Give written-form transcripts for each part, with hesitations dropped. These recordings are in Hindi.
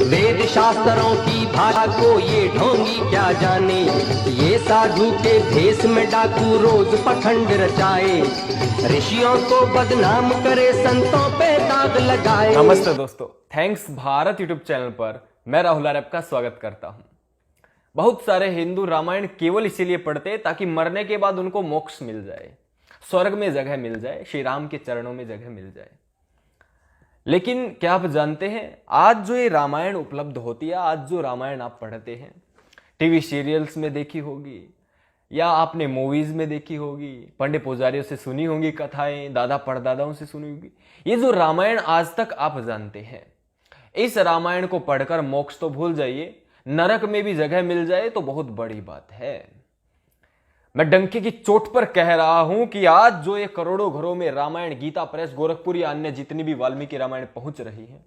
वेद शास्त्रों की भाषा को ये ढोंगी क्या जाने, ये साधु के भेष में डाकू रोज पखंड रचाए, ऋषियों को बदनाम करे, संतों पे दाग लगाए। नमस्ते दोस्तों, थैंक्स भारत यूट्यूब चैनल पर मैं राहुल आर्य का स्वागत करता हूं। बहुत सारे हिंदू रामायण केवल इसीलिए पढ़ते ताकि मरने के बाद उनको मोक्ष मिल जाए, स्वर्ग में जगह मिल जाए, श्री राम के चरणों में जगह मिल जाए। लेकिन क्या आप जानते हैं, आज जो ये रामायण उपलब्ध होती है, आज जो रामायण आप पढ़ते हैं, टीवी सीरियल्स में देखी होगी या आपने मूवीज में देखी होगी, पंडित पुजारियों से सुनी होंगी कथाएं, दादा परदादाओं से सुनी होगी, ये जो रामायण आज तक आप जानते हैं, इस रामायण को पढ़कर मोक्ष तो भूल जाइए, नरक में भी जगह मिल जाए तो बहुत बड़ी बात है। मैं डंके की चोट पर कह रहा हूं कि आज जो ये करोड़ों घरों में रामायण, गीता प्रेस, गोरखपुर या अन्य जितनी भी वाल्मीकि रामायण पहुंच रही है,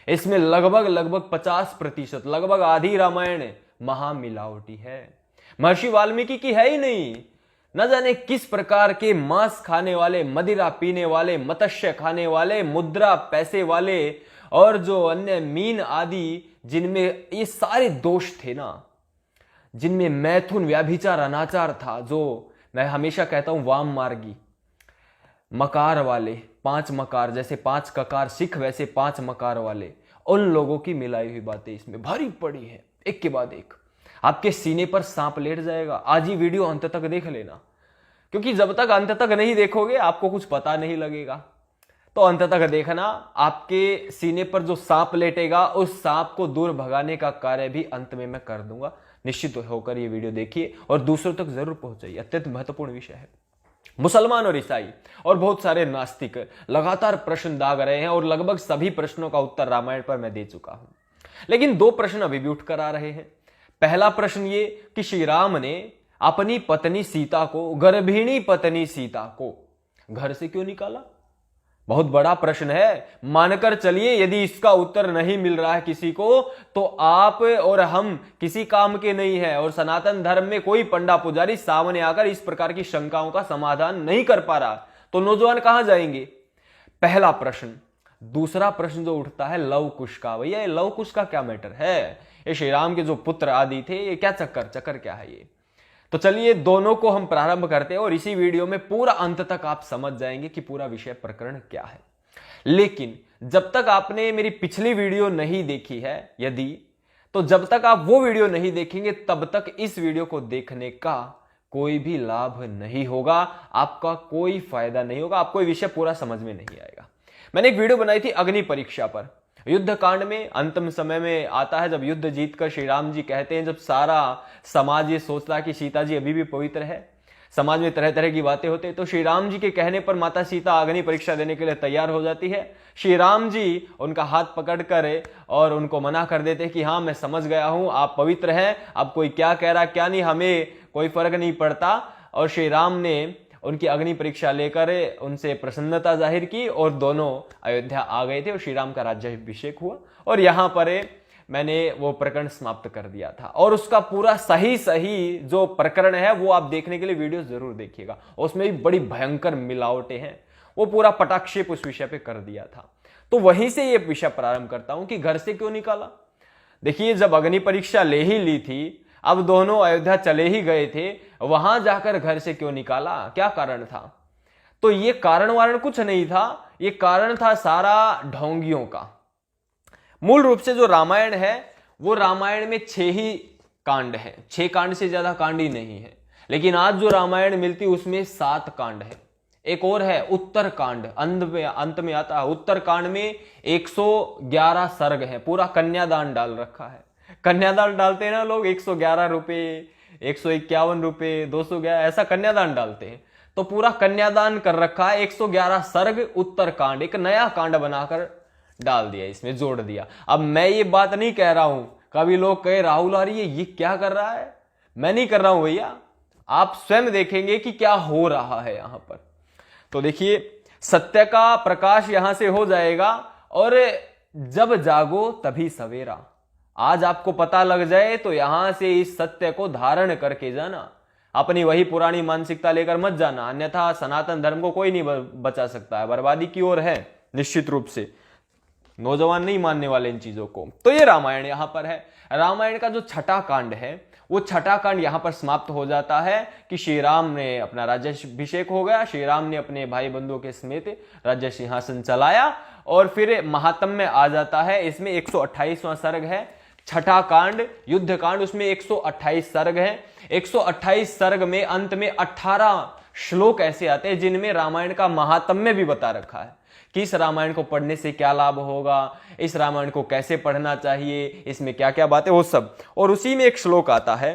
इसमें लगभग 50%, लगभग आधी रामायण महामिलावटी है। महर्षि वाल्मीकि की है ही नहीं। न जाने किस प्रकार के मांस खाने वाले, मदिरा पीने वाले, मत्स्य खाने वाले, मुद्रा पैसे वाले और जो अन्य मीन आदि, जिनमें ये सारे दोष थे ना, जिनमें मैथुन, व्याभिचार, अनाचार था, जो मैं हमेशा कहता हूं वाम मार्गी, मकार वाले, 5 मकार, जैसे 5 ककार सिख वैसे 5 मकार वाले, उन लोगों की मिलाई हुई बातें इसमें भरी पड़ी है, एक के बाद एक। आपके सीने पर सांप लेट जाएगा। आज ही वीडियो अंत तक देख लेना, क्योंकि जब तक अंत तक नहीं देखोगे आपको कुछ पता नहीं लगेगा। तो अंत तक देखना, आपके सीने पर जो सांप लेटेगा उस सांप को दूर भगाने का कार्य भी अंत में मैं कर दूंगा। निश्चित होकर ये वीडियो देखिए और दूसरों तक जरूर पहुंचाइए, अत्यंत महत्वपूर्ण विषय है। मुसलमान और ईसाई और बहुत सारे नास्तिक लगातार प्रश्न दाग रहे हैं और लगभग सभी प्रश्नों का उत्तर रामायण पर मैं दे चुका हूं, लेकिन 2 प्रश्न अभी भी उठ कर आ रहे हैं। पहला प्रश्न ये कि श्री राम ने अपनी पत्नी सीता को, गर्भिणी पत्नी सीता को घर से क्यों निकाला? बहुत बड़ा प्रश्न है। मानकर चलिए यदि इसका उत्तर नहीं मिल रहा है किसी को, तो आप और हम किसी काम के नहीं है, और सनातन धर्म में कोई पंडा पुजारी सामने आकर इस प्रकार की शंकाओं का समाधान नहीं कर पा रहा, तो नौजवान कहां जाएंगे? पहला प्रश्न। दूसरा प्रश्न जो उठता है लव कुश का, भैया ये लव कुश का क्या मैटर है? ये श्री राम के जो पुत्र आदि थे, ये क्या चक्कर क्या है ये? तो चलिए दोनों को हम प्रारंभ करते हैं और इसी वीडियो में पूरा अंत तक आप समझ जाएंगे कि पूरा विषय प्रकरण क्या है। लेकिन जब तक आपने मेरी पिछली वीडियो नहीं देखी है, तो जब तक आप वो वीडियो नहीं देखेंगे तब तक इस वीडियो को देखने का कोई भी लाभ नहीं होगा, आपका कोई फायदा नहीं होगा, आपको ये विषय पूरा समझ में नहीं आएगा। मैंने एक वीडियो बनाई थी अग्नि परीक्षा पर। युद्ध कांड में अंतिम समय में आता है, जब युद्ध जीतकर श्री राम जी कहते हैं, जब सारा समाज ये सोचता है कि सीता जी अभी भी पवित्र है, समाज में तरह तरह की बातें होती है, तो श्री राम जी के कहने पर माता सीता अग्नि परीक्षा देने के लिए तैयार हो जाती है। श्री राम जी उनका हाथ पकड़ कर और उनको मना कर देते हैं कि हाँ मैं समझ गया हूं, आप पवित्र हैं, अब कोई क्या कह रहा क्या नहीं हमें कोई फर्क नहीं पड़ता। और श्री राम ने उनकी अग्नि परीक्षा लेकर उनसे प्रसन्नता जाहिर की और दोनों अयोध्या आ गए थे और श्री राम का राज्याभिषेक हुआ। और यहां पर मैंने वो प्रकरण समाप्त कर दिया था, और उसका पूरा सही जो प्रकरण है वो आप देखने के लिए वीडियो जरूर देखिएगा। उसमें भी बड़ी भयंकर मिलावटें हैं, वो पूरा पटाक्षेप उस विषय पे कर दिया था। तो वहीं से ये विषय प्रारंभ करता हूं कि घर से क्यों निकाला। देखिए, जब अग्नि परीक्षा ले ही ली थी, अब दोनों अयोध्या चले ही गए थे, वहां जाकर घर से क्यों निकाला, क्या कारण था? तो ये कारण वारण कुछ नहीं था, ये कारण था सारा ढोंगियों का। मूल रूप से जो रामायण है वो रामायण में 6 ही कांड है, 6 कांड से ज्यादा कांड ही नहीं है। लेकिन आज जो रामायण मिलती उसमें 7 कांड है। एक और है उत्तर कांड, अंत में आता है। उत्तर कांड में 111 सर्ग है, पूरा कन्यादान डाल रखा है। कन्यादान डालते हैं ना लोग, 111 रुपए, 151 रुपए, 211 ऐसा कन्यादान डालते हैं। तो पूरा कन्यादान कर रखा है, 111 सर्ग उत्तर कांड, एक नया कांड बनाकर डाल दिया, इसमें जोड़ दिया। अब मैं ये बात नहीं कह रहा हूं, कभी लोग कहे राहुल आ रही है ये क्या कर रहा है, मैं नहीं कर रहा हूं भैया, आप स्वयं देखेंगे कि क्या हो रहा है यहां पर। तो देखिए, सत्य का प्रकाश यहां से हो जाएगा, और जब जागो तभी सवेरा। आज आपको पता लग जाए तो यहां से इस सत्य को धारण करके जाना, अपनी वही पुरानी मानसिकता लेकर मत जाना, अन्यथा सनातन धर्म को कोई नहीं बचा सकता है, बर्बादी की ओर है निश्चित रूप से। नौजवान नहीं मानने वाले इन चीजों को। तो ये रामायण यहां पर है। रामायण का जो छठा कांड है वो छठा कांड यहां पर समाप्त हो जाता है कि श्री राम ने अपना राज्याभिषेक हो गया, श्री राम ने अपने भाई बंधुओं के समेत राज्य सिंहासन चलाया और फिर महात्म में आ जाता है। इसमें 128वां सर्ग है, छठा कांड युद्ध कांड, उसमें 128 सर्ग है। 128 सर्ग में अंत में 18 श्लोक ऐसे आते हैं जिनमें रामायण का महात्म्य भी बता रखा है कि इस रामायण को पढ़ने से क्या लाभ होगा, इस रामायण को कैसे पढ़ना चाहिए, इसमें क्या क्या बातें, वो सब। और उसी में एक श्लोक आता है,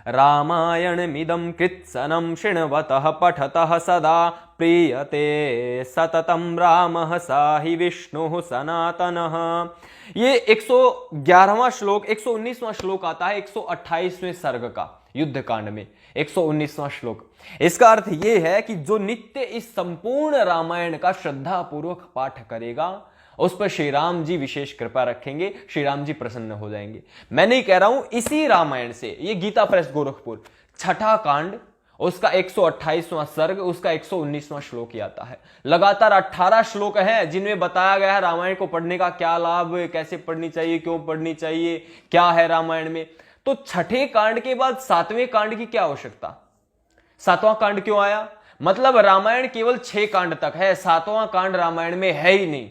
रामायण मिदम कृत्सनम शृण्वतः पठतः सदा प्रीयते सततम रामः साहि विष्णुः सनातनः। ये 111वां श्लोक, 119वां श्लोक आता है 128वें सर्ग का युद्ध कांड में, 119वां श्लोक। इसका अर्थ यह है कि जो नित्य इस संपूर्ण रामायण का श्रद्धा पूर्वक पाठ करेगा उस पर श्री राम जी विशेष कृपा रखेंगे, श्री राम जी प्रसन्न हो जाएंगे। मैं नहीं कह रहा हूं, इसी रामायण से, ये गीता प्रेस गोरखपुर, छठा कांड उसका 128वां सर्ग, उसका 119वां श्लोक ही आता है। लगातार 18 श्लोक हैं जिनमें बताया गया है रामायण को पढ़ने का क्या लाभ, कैसे पढ़नी चाहिए, क्यों पढ़नी चाहिए, क्या है रामायण में। तो छठे कांड के बाद सातवें कांड की क्या आवश्यकता, सातवां कांड क्यों आया? मतलब रामायण केवल 6 कांड तक है, सातवां कांड रामायण में है ही नहीं।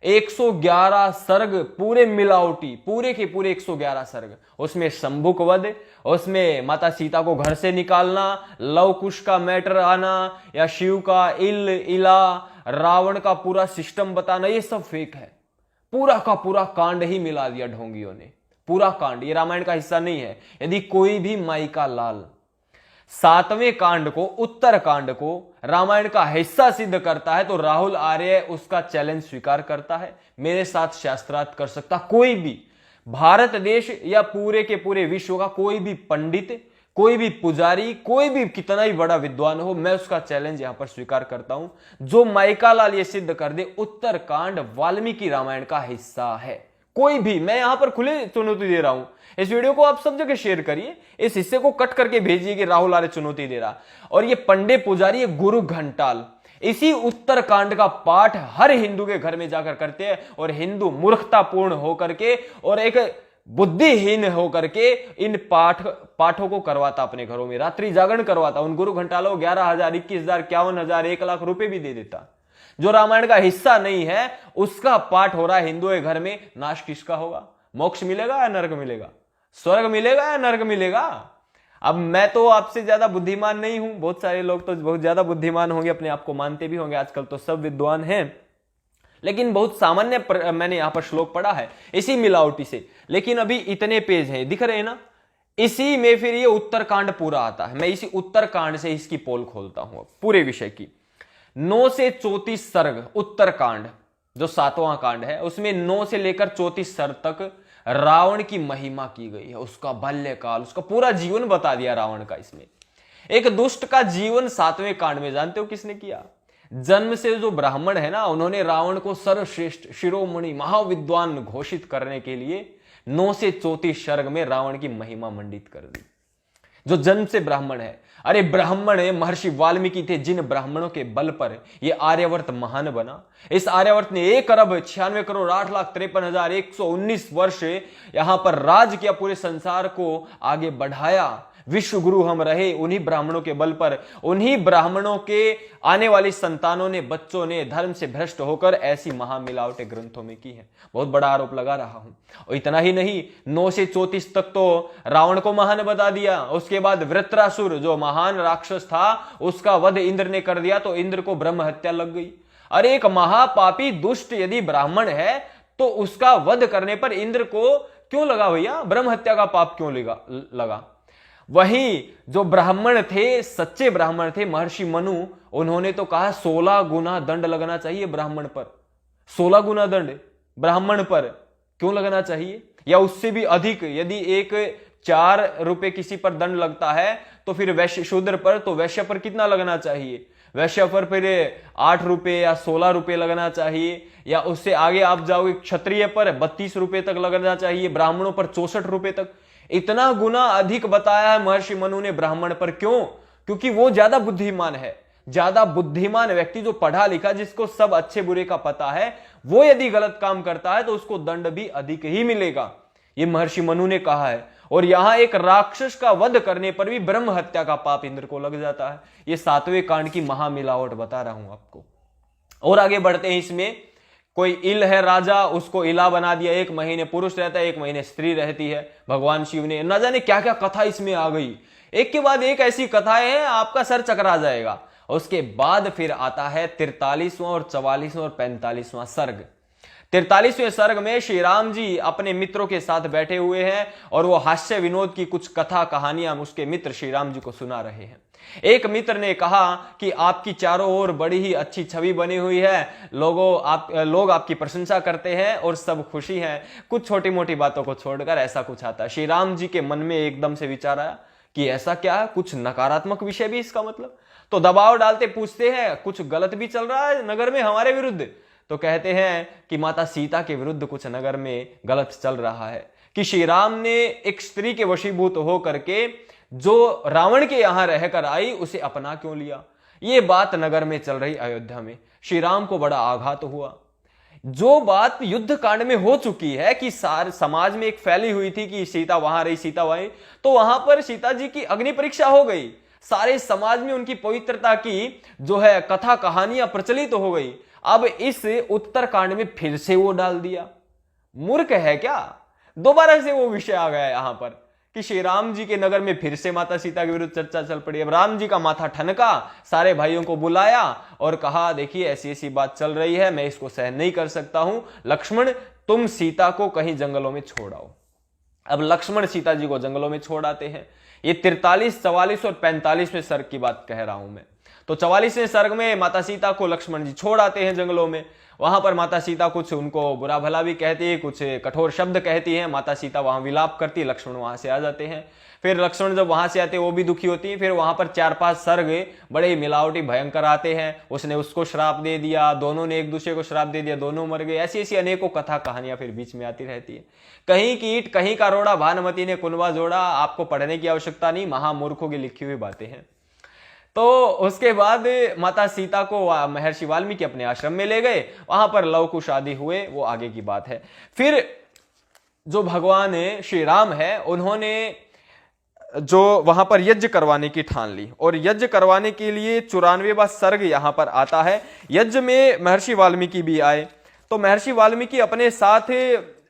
111 सर्ग पूरे मिलावटी, पूरे के पूरे 111 सर्ग, उसमें शंभुक वध, उसमें माता सीता को घर से निकालना, लव कुश का मैटर आना, या शिव का इल इला, रावण का पूरा सिस्टम बताना, ये सब फेक है। पूरा का पूरा कांड ही मिला दिया ढोंगियों ने, पूरा कांड, ये रामायण का हिस्सा नहीं है। यदि कोई भी माई का लाल सातवें कांड को, उत्तर कांड को रामायण का हिस्सा सिद्ध करता है तो राहुल आर्य उसका चैलेंज स्वीकार करता है। मेरे साथ शास्त्रार्थ कर सकता कोई भी भारत देश या पूरे के पूरे विश्व का कोई भी पंडित, कोई भी पुजारी, कोई भी कितना ही बड़ा विद्वान हो, मैं उसका चैलेंज यहां पर स्वीकार करता हूं। जो माइका लाल ये सिद्ध कर दे उत्तर कांड वाल्मीकि रामायण का हिस्सा है, कोई भी, मैं यहां पर खुले चुनौती दे रहा हूं। इस वीडियो को आप सब जगह शेयर करिए, इस हिस्से को कट करके भेजिए कि राहुल आर्य चुनौती दे रहा। और ये पंडे पुजारी, ये गुरु घंटाल इसी उत्तर कांड का पाठ हर हिंदू के घर में जाकर करते हैं और हिंदू मूर्खतापूर्ण होकर के और एक बुद्धिहीन होकर के इन पाठों को करवाता, अपने घरों में रात्रि जागरण करवाता। उन गुरु घंटालों को 11,000, 21,000, 51,000, 1 लाख रुपए भी दे देता। जो रामायण का हिस्सा नहीं है उसका पाठ हो रहा है हिंदुओं के घर में। नाश किसका होगा? मोक्ष मिलेगा या नरक मिलेगा? स्वर्ग मिलेगा या नरक मिलेगा? अब मैं तो आपसे ज्यादा बुद्धिमान नहीं हूं, बहुत सारे लोग तो बहुत ज्यादा बुद्धिमान होंगे, अपने आप को मानते भी होंगे, आजकल तो सब विद्वान हैं, लेकिन बहुत सामान्य मैंने यहां पर श्लोक पढ़ा है इसी मिलावटी से। लेकिन अभी इतने पेज हैं, दिख रहे हैं ना, इसी में फिर ये उत्तरकांड पूरा आता है। मैं इसी उत्तरकांड से इसकी पोल खोलता हूं पूरे विषय की। 9 से 34 सर्ग उत्तरकांड, जो 7वां कांड है, उसमें 9 से लेकर 34 सर्ग तक रावण की महिमा की गई है, उसका बाल्यकाल, उसका पूरा जीवन बता दिया रावण का। इसमें एक दुष्ट का जीवन 7वें कांड में जानते हो किसने किया? जन्म से जो ब्राह्मण है ना, उन्होंने रावण को सर्वश्रेष्ठ शिरोमणि महाविद्वान घोषित करने के लिए 9 से 34 सर्ग में रावण की महिमा मंडित कर दी। जो जन्म से ब्राह्मण है, अरे ब्राह्मण है, महर्षि वाल्मीकि थे, जिन ब्राह्मणों के बल पर ये आर्यवर्त महान बना। इस आर्यवर्त ने 1,96,48,53,119 वर्ष यहां पर राज किया, पूरे संसार को आगे बढ़ाया। विश्व गुरु हम रहे उन्हीं ब्राह्मणों के बल पर। उन्हीं ब्राह्मणों के आने वाली संतानों ने, बच्चों ने धर्म से भ्रष्ट होकर ऐसी महामिलावटें ग्रंथों में की है। बहुत बड़ा आरोप लगा रहा हूं। और इतना ही नहीं, 9 से 34 तक तो रावण को महान बता दिया। उसके बाद वृत्रासुर जो महान राक्षस था उसका वध इंद्र ने कर दिया, तो इंद्र को ब्रह्म हत्या लग गई। अरे एक महापापी दुष्ट यदि ब्राह्मण है तो उसका वध करने पर इंद्र को क्यों लगा भैया, ब्रह्म हत्या का पाप क्यों लगा? वहीं जो ब्राह्मण थे, सच्चे ब्राह्मण थे, महर्षि मनु, उन्होंने तो कहा 16 गुना दंड लगना चाहिए ब्राह्मण पर। 16 गुना दंड ब्राह्मण पर क्यों लगना चाहिए? या उससे भी अधिक, यदि एक 4 रुपए किसी पर दंड लगता है तो फिर वैश्य शूद्र पर, तो वैश्य पर कितना लगना चाहिए? वैश्य पर फिर 8 रुपए या 16 रुपए लगना चाहिए। या उससे आगे आप जाओगे, क्षत्रिय पर 32 रुपए तक लगना चाहिए, ब्राह्मणों पर 64 रुपए तक। इतना गुना अधिक बताया है महर्षि मनु ने ब्राह्मण पर। क्यों? क्योंकि वो ज्यादा बुद्धिमान है। ज्यादा बुद्धिमान व्यक्ति जो पढ़ा लिखा, जिसको सब अच्छे बुरे का पता है, वो यदि गलत काम करता है तो उसको दंड भी अधिक ही मिलेगा, ये महर्षि मनु ने कहा है। और यहां एक राक्षस का वध करने पर भी ब्रह्म हत्या का पाप इंद्र को लग जाता है। ये 7वें कांड की महामिलावट बता रहा हूं आपको। और आगे बढ़ते हैं। इसमें कोई इल है राजा, उसको इला बना दिया, 1 महीने पुरुष रहता है, 1 महीने स्त्री रहती है। भगवान शिव ने न जाने क्या क्या कथा इसमें आ गई, एक के बाद एक ऐसी कथाएं हैं, आपका सर चकरा जाएगा। उसके बाद फिर आता है 43वां और 44वां और 45वां सर्ग। 43वें सर्ग में श्री राम जी अपने मित्रों के साथ बैठे हुए हैं और वो हास्य विनोद की कुछ कथा कहानियां उसके मित्र श्री राम जी को सुना रहे हैं। एक मित्र ने कहा कि आपकी चारों ओर बड़ी ही अच्छी छवि बनी हुई है, लोग आपकी प्रशंसा करते हैं और सब खुशी हैं। कुछ छोटी मोटी बातों को छोड़कर ऐसा कुछ आता है। श्री राम जी के मन में एकदम से विचार आया कि ऐसा क्या है, कुछ नकारात्मक विषय भी इसका मतलब। तो दबाव डालते पूछते हैं कुछ गलत भी चल रहा है नगर में हमारे विरुद्ध। तो कहते हैं कि माता सीता के विरुद्ध कुछ नगर में गलत चल रहा है कि श्री राम ने एक स्त्री के वशीभूत होकर के जो रावण के यहां रहकर आई उसे अपना क्यों लिया। ये बात नगर में चल रही अयोध्या में। श्री राम को बड़ा आघात हुआ। जो बात युद्ध कांड में हो चुकी है कि सारे समाज में एक फैली हुई थी कि सीता वहां रही, सीता वहीं, तो वहां पर सीता जी की अग्नि परीक्षा हो गई। सारे समाज में उनकी पवित्रता की जो है कथा कहानियां प्रचलित हो गई। अब इस उत्तरकांड में फिर से वो डाल दिया। मूर्ख है क्या, दोबारा से वो विषय आ गया यहां पर कि श्री राम जी के नगर में फिर से माता सीता के विरुद्ध चर्चा चल पड़ी। अब राम जी का माथा ठनका, सारे भाइयों को बुलाया और कहा देखिए ऐसी ऐसी बात चल रही है, मैं इसको सहन नहीं कर सकता हूं। लक्ष्मण तुम सीता को कहीं जंगलों में छोड़ आओ। अब लक्ष्मण सीता जी को जंगलों में छोड़ आते हैं। ये 43, 44 और 45वें सर्ग की बात कह रहा हूं मैं। तो 44वें सर्ग में माता सीता को लक्ष्मण जी छोड़ आते हैं जंगलों में। वहां पर माता सीता कुछ उनको बुरा भला भी कहती है, कुछ कठोर शब्द कहती है। माता सीता वहां विलाप करती है, लक्ष्मण वहां से आ जाते हैं। फिर लक्ष्मण जब वहां से आते हैं वो भी दुखी होती है। फिर वहां पर 4-5 सर्ग बड़े मिलावटी भयंकर आते हैं। उसने उसको श्राप दे दिया, दोनों ने एक दूसरे को श्राप दे दिया, दोनों मर गए। ऐसी ऐसी अनेकों कथा कहानियां फिर बीच में आती रहती है। कहीं की ईंट कहीं का रोड़ा, भानुमति ने कुनबा जोड़ा। आपको पढ़ने की आवश्यकता नहीं, महामूर्खों की लिखी हुई बातें हैं। तो उसके बाद माता सीता को महर्षि वाल्मीकि अपने आश्रम में ले गए। वहां पर लव कुश आदि हुए, वो आगे की बात है। फिर जो भगवान श्री राम है उन्होंने जो वहां पर यज्ञ करवाने की ठान ली और यज्ञ करवाने के लिए 94वां सर्ग यहां पर आता है। यज्ञ में महर्षि वाल्मीकि भी आए। तो महर्षि वाल्मीकि अपने साथ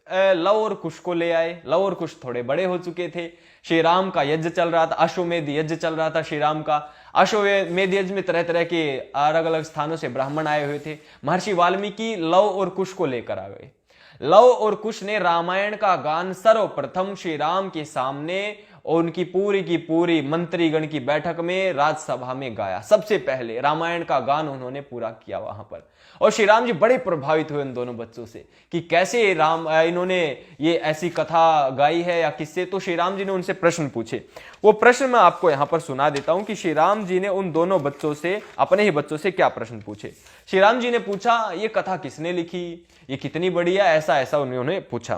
लव और कुश को ले आए। लव और कुश थोड़े बड़े हो चुके थे। श्री राम का यज्ञ चल रहा था, अश्वमेध यज्ञ चल रहा था श्री राम का। अश्वमेध यज्ञ में तरह तरह के अलग अलग स्थानों से ब्राह्मण आए हुए थे। महर्षि वाल्मीकि लव और कुश को लेकर आ गए। लव और कुश ने रामायण का गान सर्वप्रथम श्री राम के सामने और उनकी पूरी की पूरी मंत्रीगण की बैठक में राजसभा में गाया। सबसे पहले रामायण का गान उन्होंने पूरा किया वहां पर। और श्री राम जी बड़े प्रभावित हुए उन दोनों बच्चों से कि कैसे इन्होंने ये ऐसी कथा गाई है या किससे। तो श्री राम जी ने उनसे प्रश्न पूछे। वो प्रश्न मैं आपको यहां पर सुना देता हूं कि श्री राम जी ने उन दोनों बच्चों से, अपने ही बच्चों से क्या प्रश्न पूछे। श्री राम जी ने पूछा ये कथा किसने लिखी, ये कितनी बड़ी है, ऐसा ऐसा उन्होंने पूछा।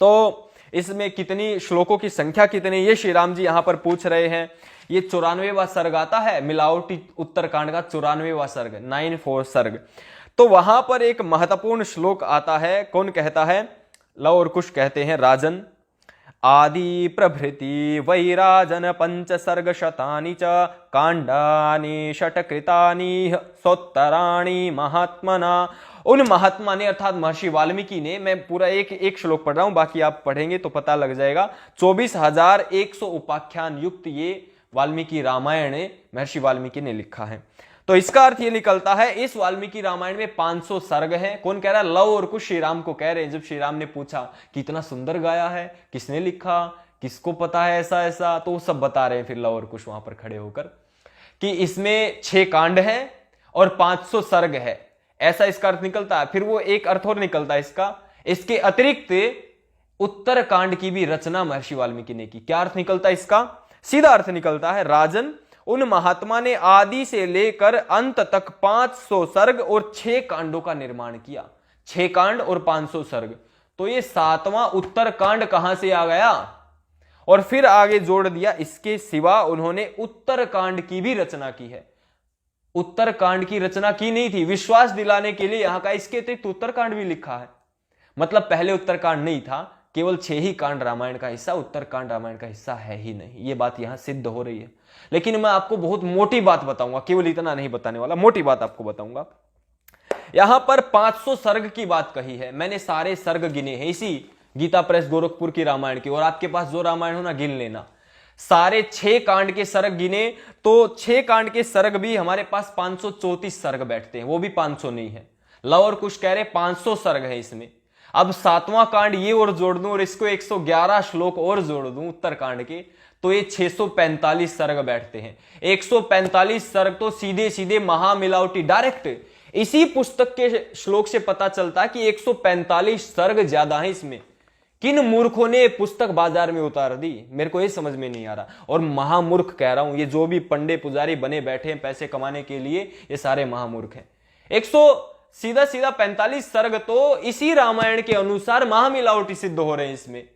तो इसमें कितनी श्लोकों की संख्या कितनी, ये श्री राम जी यहां पर पूछ रहे हैं। ये 94वां सर्ग आता है, मिलावटी उत्तरकांड का 94वां सर्ग, 94 सर्ग। तो वहां पर एक महत्वपूर्ण श्लोक आता है। कौन कहता है? लव और कुश कहते हैं, राजन आदि प्रभृति वैराजन 5 सर्ग शतानि च कांडानि षट्कृतानि सोत्तराणि महात्मना। उन महात्मा ने अर्थात महर्षि वाल्मीकि ने, मैं पूरा एक श्लोक पढ़ रहा हूं, बाकी आप पढ़ेंगे तो पता लग जाएगा। 24,100 उपाख्यान युक्त ये वाल्मीकि रामायण महर्षि वाल्मीकि ने लिखा है। तो इसका अर्थ ये निकलता है इस वाल्मीकि रामायण में 500 सर्ग हैं। कौन कह रहा है? लव और कुश श्री राम को कह रहे हैं। जब श्री राम ने पूछा कि इतना सुंदर गाया है, किसने लिखा, किसको पता है ऐसा ऐसा, तो वो सब बता रहे हैं फिर लव और कुश वहां पर खड़े होकर कि इसमें 6 कांड हैं और 500 सर्ग है। ऐसा इसका अर्थ निकलता है। फिर वो एक अर्थ और निकलता है इसका, इसके अतिरिक्त उत्तर कांड की भी रचना महर्षि वाल्मीकि ने की। क्या अर्थ निकलता है इसका? सीधा अर्थ निकलता है, राजन उन महात्मा ने आदि से लेकर अंत तक 500 सर्ग और 6 कांडों का निर्माण किया। 6 कांड और 500 सर्ग। तो ये 7वां उत्तर कांड कहां से आ गया? और फिर आगे जोड़ दिया, इसके सिवा उन्होंने उत्तर कांड की भी रचना की है। उत्तरकांड की रचना की नहीं थी। विश्वास दिलाने के लिए यहां का इसके अतिरिक्त उत्तरकांड भी लिखा है। मतलब पहले उत्तरकांड नहीं था, केवल 6 ही कांड रामायण का हिस्सा, उत्तरकांड रामायण का हिस्सा है ही नहीं। ये बात यहां सिद्ध हो रही है। लेकिन मैं आपको बहुत मोटी बात बताऊंगा, केवल इतना नहीं बताने वाला, मोटी बात आपको बताऊंगा। यहां पर 500 सर्ग की बात कही है, मैंने सारे सर्ग गिने हैं इसी गीता प्रेस गोरखपुर की रामायण की, और आपके पास जो रामायण हो ना गिन लेना। सारे 6 कांड के सर्ग गिने तो 6 कांड के सर्ग भी हमारे पास 534 सर्ग बैठते हैं, वो भी 500 नहीं है। लव और कुश कह रहे 500 सर्ग है इसमें। अब 7वां कांड ये और जोड़ दूं और इसको 111 श्लोक और जोड़ दूं उत्तरकांड के, तो ये 645 सर्ग बैठते हैं। 145 सर्ग तो सीधे सीधे महामिलावटी, डायरेक्ट इसी पुस्तक के श्लोक से पता चलता है कि 145 सर्ग ज्यादा है इसमें। किन मूर्खों ने पुस्तक बाजार में उतार दी, मेरे को ये समझ में नहीं आ रहा। और महामूर्ख कह रहा हूं, ये जो भी पंडे पुजारी बने बैठे हैं पैसे कमाने के लिए, ये सारे महामूर्ख हैं। 100 सीधा 45 सर्ग तो इसी रामायण के अनुसार महामिलावटी सिद्ध हो रहे हैं इसमें।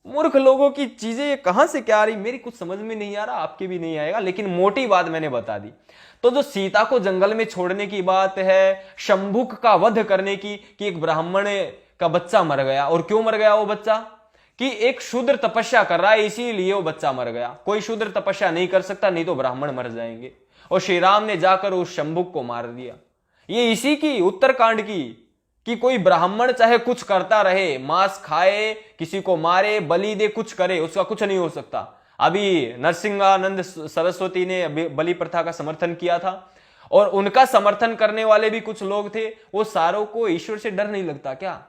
मूर्ख लोगों की चीजें कहां से क्या आ रही, मेरी कुछ समझ में नहीं आ रहा, आपके भी नहीं आएगा, लेकिन मोटी बात मैंने बता दी। तो जो सीता को जंगल में छोड़ने की बात है, शंभुक का वध करने की, कि एक ब्राह्मण का बच्चा मर गया, और क्यों मर गया वो बच्चा, कि एक शूद्र तपस्या कर रहा है इसीलिए वो बच्चा मर गया। कोई शूद्र तपस्या नहीं कर सकता, नहीं तो ब्राह्मण मर जाएंगे, और श्री राम ने जाकर उस शंभुक को मार दिया। ये इसी की उत्तरकांड की, कि कोई ब्राह्मण चाहे कुछ करता रहे, मांस खाए, किसी को मारे, बलि दे, कुछ करे, उसका कुछ नहीं हो सकता। अभी नरसिंहानंद सरस्वती ने बलि प्रथा का समर्थन किया था, और उनका समर्थन करने वाले भी कुछ लोग थे, वो सारों को ईश्वर से डर नहीं लगता क्या?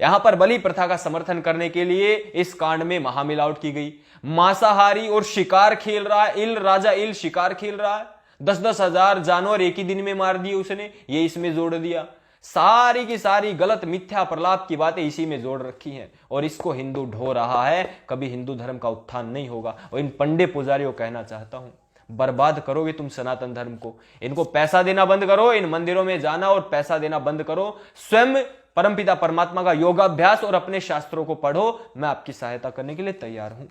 यहां पर बलि प्रथा का समर्थन करने के लिए इस कांड में महामिलावट की गई। मांसाहारी और शिकार खेल रहा है, इल राजा इल शिकार खेल रहा है, 10-10 हजार जानवर एक ही दिन में मार दिए उसने, ये इसमें जोड़ दिया। सारी की सारी गलत मिथ्या प्रलाप की बातें इसी में जोड़ रखी हैं, और इसको हिंदू ढो रहा है। कभी हिंदू धर्म का उत्थान नहीं होगा। और इन पंडे पुजारियों कहना चाहता हूं, बर्बाद करोगे तुम सनातन धर्म को। इनको पैसा देना बंद करो, इन मंदिरों में जाना और पैसा देना बंद करो, स्वयं परमपिता परमात्मा का योगाभ्यास और अपने शास्त्रों को पढ़ो। मैं आपकी सहायता करने के लिए तैयार हूं।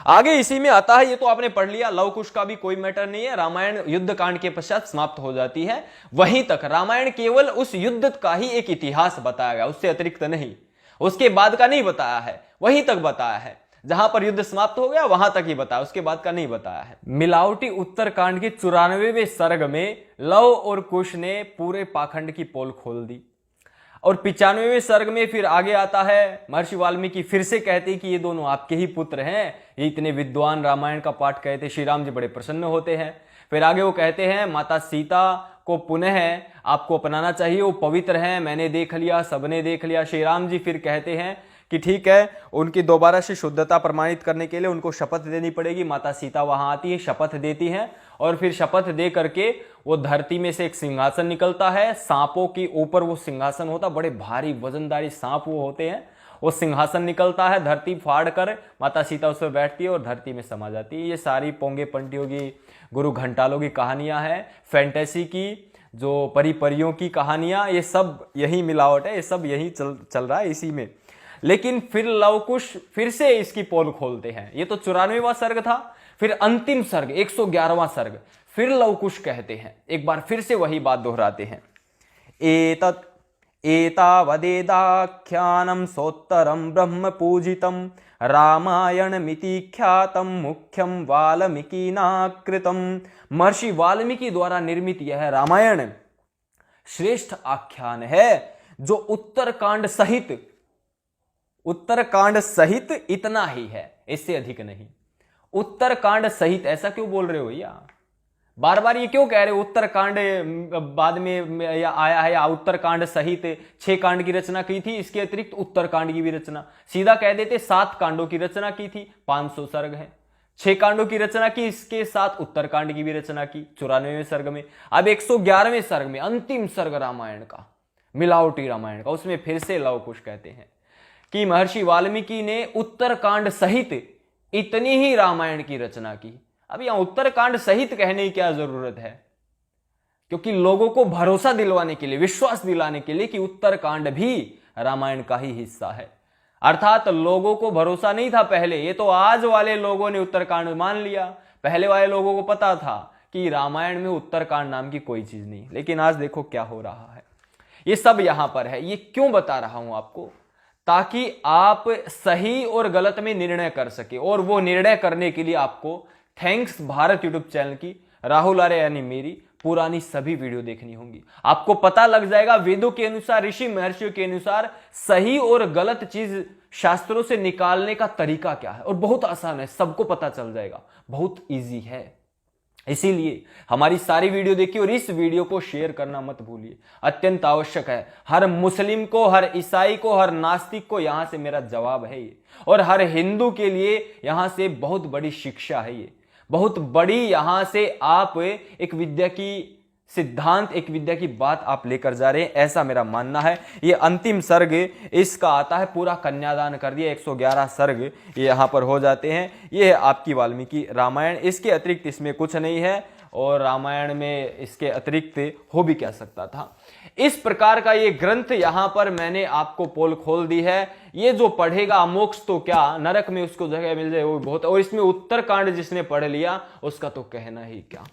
आगे इसी में आता है, ये तो आपने पढ़ लिया, लव कुश का भी कोई मैटर नहीं है। रामायण युद्ध कांड के पश्चात समाप्त हो जाती है, वहीं तक रामायण केवल उस युद्ध का ही एक इतिहास बताया गया, उससे अतिरिक्त नहीं, उसके बाद का नहीं बताया है, वहीं तक बताया है। जहां पर युद्ध समाप्त हो गया वहां तक ही बताया, उसके बाद का नहीं बताया है। मिलावटी उत्तरकांड के 94वें सर्ग में लव और कुश ने पूरे पाखंड की पोल खोल दी, और 95वें सर्ग में फिर आगे आता है, महर्षि वाल्मीकि फिर से कहते हैं कि ये दोनों आपके ही पुत्र हैं, ये इतने विद्वान रामायण का पाठ कहते, श्री राम जी बड़े प्रसन्न होते हैं। फिर आगे वो कहते हैं माता सीता को पुनः आपको अपनाना चाहिए, वो पवित्र हैं, मैंने देख लिया, सबने देख लिया। श्री राम जी फिर कहते हैं कि ठीक है, उनकी दोबारा से शुद्धता प्रमाणित करने के लिए उनको शपथ देनी पड़ेगी। माता सीता वहां आती है, शपथ देती हैं, और फिर शपथ दे करके वो धरती में से एक सिंहासन निकलता है, सांपों के ऊपर वो सिंहासन होता, बड़े भारी वजनदारी सांप वो होते हैं, वो सिंहासन निकलता है, धरती फाड़ कर माता सीता उस पर बैठती है और धरती में समा जाती है। ये सारी पोंगे पंटियों की, गुरु घंटालों की कहानियां हैं, फैंटेसी की, जो परी परियों की कहानियां, ये सब यही मिलावट है, ये सब यही चल रहा है इसी में। लेकिन फिर लवकुश फिर से इसकी पोल खोलते हैं। ये तो 94वां सर्ग था, फिर अंतिम सर्ग 111वां सर्ग, फिर लवकुश कहते हैं, एक बार फिर से वही बात दोहराते हैं। एतत् एतावदेदाख्यानं सोत्तरं ब्रह्म पूजितं रामायणमिति ख्यातं मुख्यं वाल्मीकिना कृतं। महर्षि वाल्मीकि द्वारा निर्मित यह रामायण श्रेष्ठ आख्यान है, जो उत्तरकांड सहित इतना ही है, इससे अधिक नहीं। उत्तरकांड सहित ऐसा क्यों बोल रहे हो भैया, बार बार ये क्यों कह रहे हो? उत्तरकांड बाद में आया है, या उत्तरकांड सहित 6 कांड की रचना की थी, इसके अतिरिक्त उत्तरकांड की भी रचना, सीधा कह देते 7 कांडों की रचना की थी, 500 सर्ग है। 6 कांडों की रचना की, इसके साथ उत्तरकांड की भी रचना की 94वें सर्ग में। अब 111वें सर्ग में अंतिम सर्ग रामायण का, मिलावटी रामायण का, उसमें फिर से लवकुश कहते हैं कि महर्षि वाल्मीकि ने उत्तरकांड सहित इतनी ही रामायण की रचना की। अब यहां उत्तरकांड सहित कहने की क्या जरूरत है? क्योंकि लोगों को भरोसा दिलवाने के लिए, विश्वास दिलाने के लिए कि उत्तरकांड भी रामायण का ही हिस्सा है। अर्थात लोगों को भरोसा नहीं था पहले, ये तो आज वाले लोगों ने उत्तरकांड मान लिया। पहले वाले लोगों को पता था कि रामायण में उत्तरकांड नाम की कोई चीज नहीं, लेकिन आज देखो क्या हो रहा है। ये सब यहां पर है। ये क्यों बता रहा हूं आपको? ताकि आप सही और गलत में निर्णय कर सके, और वो निर्णय करने के लिए आपको थैंक्स भारत यूट्यूब चैनल की राहुल आर्य यानी मेरी पुरानी सभी वीडियो देखनी होंगी। आपको पता लग जाएगा वेदों के अनुसार, ऋषि महर्षियों के अनुसार सही और गलत चीज शास्त्रों से निकालने का तरीका क्या है, और बहुत आसान है, सबको पता चल जाएगा, बहुत इजी है। इसीलिए हमारी सारी वीडियो देखिए और इस वीडियो को शेयर करना मत भूलिए, अत्यंत आवश्यक है। हर मुस्लिम को, हर ईसाई को, हर नास्तिक को यहां से मेरा जवाब है ये, और हर हिंदू के लिए यहां से बहुत बड़ी शिक्षा है ये, बहुत बड़ी यहां से आप एक विद्या की सिद्धांत, एक विद्या की बात आप लेकर जा रहे हैं, ऐसा मेरा मानना है। ये अंतिम सर्ग इसका आता है, पूरा कन्यादान कर दिया, 111 सर्ग ये यहां पर हो जाते हैं। ये है आपकी वाल्मीकि रामायण, इसके अतिरिक्त इसमें कुछ नहीं है, और रामायण में इसके अतिरिक्त हो भी क्या सकता था। इस प्रकार का ये ग्रंथ यहां पर मैंने आपको पोल खोल दी है। ये जो पढ़ेगा मोक्ष तो क्या, नरक में उसको जगह मिल जाए वो बहुत, और इसमें उत्तरकांड जिसने पढ़ लिया उसका तो कहना ही क्या।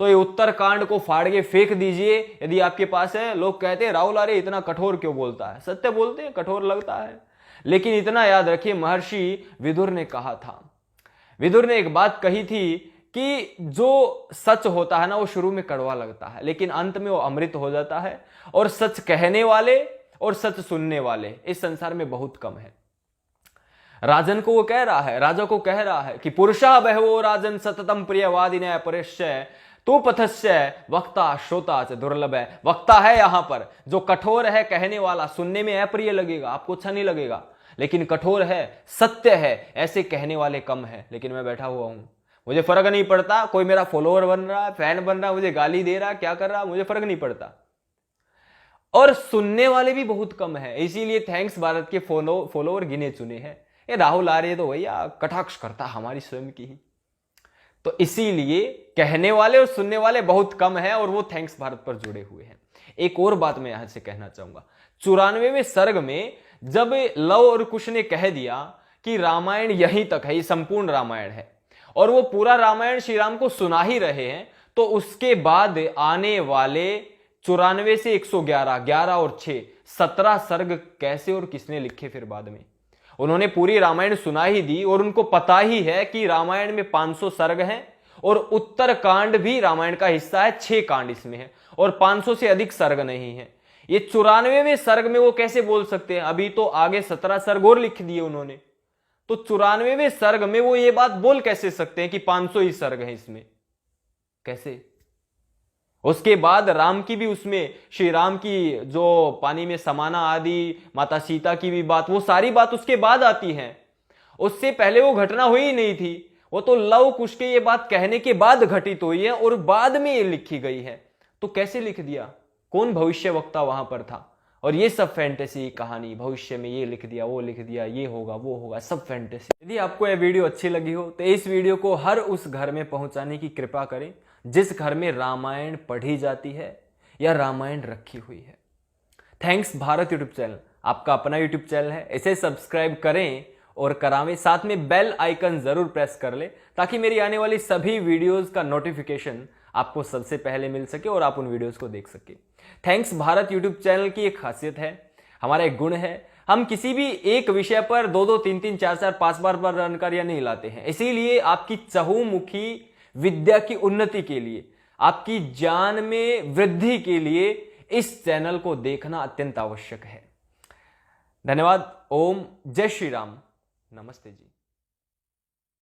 तो ये उत्तरकांड को फाड़ के फेंक दीजिए यदि आपके पास है। लोग कहते हैं राहुल आर्य इतना कठोर क्यों बोलता है? सत्य बोलते हैं, कठोर लगता है, लेकिन इतना याद रखिए, महर्षि विदुर ने कहा था, विदुर ने एक बात कही थी कि जो सच होता है ना वो शुरू में कड़वा लगता है, लेकिन अंत में वो अमृत हो जाता है। और सच कहने वाले और सच सुनने वाले इस संसार में बहुत कम है। राजन को वो कह रहा है, राजा को कह रहा है कि पुरुषा बहवो राजन सततम प्रियवादिनः परिश्चय तो पथस्य वक्ता श्रोता च दुर्लभ है। वक्ता है यहां पर जो कठोर है, कहने वाला, सुनने में अप्रिय लगेगा, आपको अच्छा नहीं लगेगा, लेकिन कठोर है, सत्य है, ऐसे कहने वाले कम है। लेकिन मैं बैठा हुआ हूं, मुझे फर्क नहीं पड़ता, कोई मेरा फॉलोअर बन रहा है, फैन बन रहा है, मुझे गाली दे रहा है, क्या कर रहा है, मुझे फर्क नहीं पड़ता। और सुनने वाले भी बहुत कम है, इसीलिए थैंक्स भारत के फॉलोअर गिने चुने हैं। ये राहुल आर्य तो भैया कटाक्ष करता हमारी स्वयं की ही, तो इसीलिए कहने वाले और सुनने वाले बहुत कम है, और वो थैंक्स भारत पर जुड़े हुए हैं। एक और बात मैं यहां से कहना चाहूंगा, 94वें सर्ग में जब लव और कुश ने कह दिया कि रामायण यहीं तक है, ये संपूर्ण रामायण है, और वो पूरा रामायण श्री राम को सुना ही रहे हैं, तो उसके बाद आने वाले 94 से 111, 11 और 6, 17 सर्ग कैसे और किसने लिखे फिर बाद में? उन्होंने पूरी रामायण सुना ही दी, और उनको पता ही है कि रामायण में 500 सर्ग हैं, और उत्तरकांड भी रामायण का हिस्सा है, 6 कांड इसमें है, और 500 से अधिक सर्ग नहीं है। ये 94वें सर्ग में वो कैसे बोल सकते हैं? अभी तो आगे 17 सर्ग और लिख दिए उन्होंने, तो 94वें सर्ग में वो ये बात बोल कैसे सकते हैं कि 500 ही सर्ग है इसमें? कैसे? उसके बाद राम की भी, उसमें श्री राम की जो पानी में समाना आदि, माता सीता की भी बात, वो सारी बात उसके बाद आती है, उससे पहले वो घटना हुई ही नहीं थी। वो तो लव कुश के ये बात कहने के बाद घटित हुई है, और बाद में ये लिखी गई है। तो कैसे लिख दिया? कौन भविष्य वक्ता वहां पर था? और ये सब फैंटेसी कहानी, भविष्य में ये लिख दिया, वो लिख दिया, ये होगा, वो होगा, सब फैंटेसी। यदि आपको यह वीडियो अच्छी लगी हो तो इस वीडियो को हर उस घर में पहुंचाने की कृपा करें जिस घर में रामायण पढ़ी जाती है या रामायण रखी हुई है। थैंक्स भारत यूट्यूब चैनल आपका अपना यूट्यूब चैनल है, इसे सब्सक्राइब करें और करावें, साथ में बेल आइकन जरूर प्रेस कर ले ताकि मेरी आने वाली सभी वीडियोस का नोटिफिकेशन आपको सबसे पहले मिल सके और आप उन वीडियोस को देख सके। थैंक्स भारत यूट्यूब चैनल की एक खासियत है, हमारा एक गुण है, हम किसी भी एक विषय पर 2-2, 3-3, 4-4, 5 बार जानकारियां नहीं लाते हैं। इसीलिए आपकी चहुमुखी विद्या की उन्नति के लिए, आपकी ज्ञान में वृद्धि के लिए इस चैनल को देखना अत्यंत आवश्यक है। धन्यवाद। ओम जय श्री राम। नमस्ते जी।